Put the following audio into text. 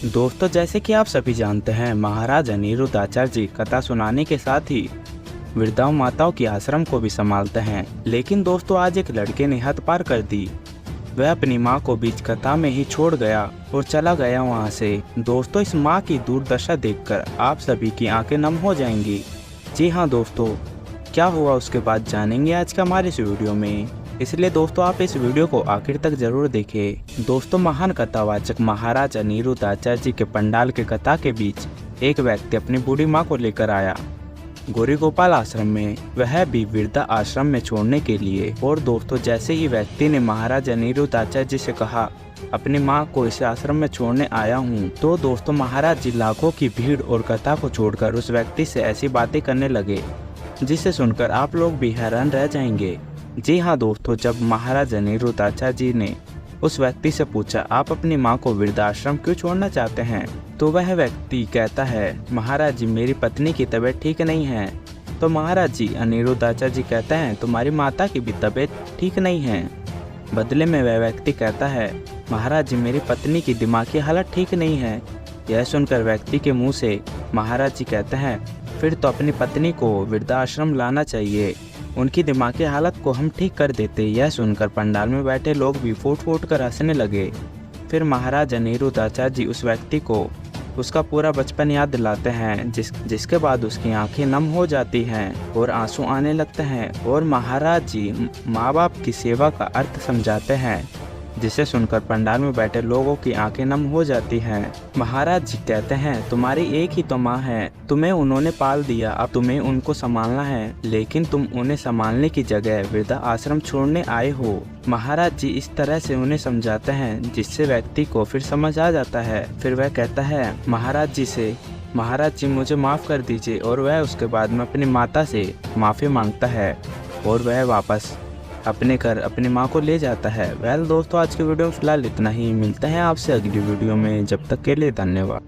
दोस्तों, जैसे कि आप सभी जानते हैं, महाराज अनिरुद्धाचार्य जी कथा सुनाने के साथ ही वृद्धाओं माताओं की आश्रम को भी संभालते हैं। लेकिन दोस्तों, आज एक लड़के ने हद पार कर दी। वह अपनी मां को बीच कथा में ही छोड़ गया और चला गया वहां से। दोस्तों, इस मां की दुर्दशा देखकर आप सभी की आंखें नम हो जाएंगी। जी हाँ दोस्तों, क्या हुआ उसके बाद जानेंगे आज का हमारे इस वीडियो में, इसलिए दोस्तों आप इस वीडियो को आखिर तक जरूर देखें। दोस्तों, महान कथावाचक महाराज अनिरुद्धाचार्य जी के पंडाल के कथा के बीच एक व्यक्ति अपनी बूढ़ी मां को लेकर आया गौरी गोपाल आश्रम में, वह भी वृद्धा आश्रम में छोड़ने के लिए। और दोस्तों, जैसे ही व्यक्ति ने महाराज अनिरुद्धाचार्य जी से कहा अपनी मां को इस आश्रम में छोड़ने आया हूं, तो दोस्तों महाराज जी लाखों की भीड़ और कथा को छोड़कर उस व्यक्ति से ऐसी बातें करने लगे जिसे सुनकर आप लोग भी हैरान रह जाएंगे। जी हाँ दोस्तों, जब महाराज अनिरुद्धाचार्य जी ने उस व्यक्ति से पूछा आप अपनी मां को वृद्धाश्रम क्यों छोड़ना चाहते हैं, तो वह व्यक्ति कहता है महाराज जी मेरी पत्नी की तबीयत ठीक नहीं है। तो महाराज जी अनिरुद्धाचार्य जी कहते हैं तुम्हारी माता की भी तबीयत ठीक नहीं है। बदले में वह व्यक्ति कहता है महाराज जी मेरी पत्नी की दिमागी हालत ठीक नहीं है। यह सुनकर व्यक्ति के मुंह से महाराज जी कहते हैं फिर तो अपनी पत्नी को वृद्धाश्रम लाना चाहिए, उनकी दिमागी हालत को हम ठीक कर देते। यह सुनकर पंडाल में बैठे लोग भी फूट फूट कर हंसने लगे। फिर महाराज अनिरुद्धाचार्य जी उस व्यक्ति को उसका पूरा बचपन याद दिलाते हैं, जिसके बाद उसकी आंखें नम हो जाती हैं और आंसू आने लगते हैं। और महाराज जी माँ बाप की सेवा का अर्थ समझाते हैं, जिसे सुनकर पंडाल में बैठे लोगों की आंखें नम हो जाती हैं। महाराज जी कहते हैं तुम्हारी एक ही तो माँ है, तुम्हें उन्होंने पाल दिया, अब तुम्हें उनको संभालना है, लेकिन तुम उन्हें संभालने की जगह वृद्धा आश्रम छोड़ने आए हो। महाराज जी इस तरह से उन्हें समझाते हैं जिससे व्यक्ति को फिर समझ आ जाता है। फिर वह कहता है महाराज जी से महाराज जी मुझे माफ़ कर दीजिए, और वह उसके बाद में अपनी माता से माफ़ी मांगता है और वह वापस अपने घर अपनी माँ को ले जाता है। वेल दोस्तों, आज के वीडियो में फिलहाल इतना ही। मिलते हैं आपसे अगली वीडियो में, जब तक के लिए धन्यवाद।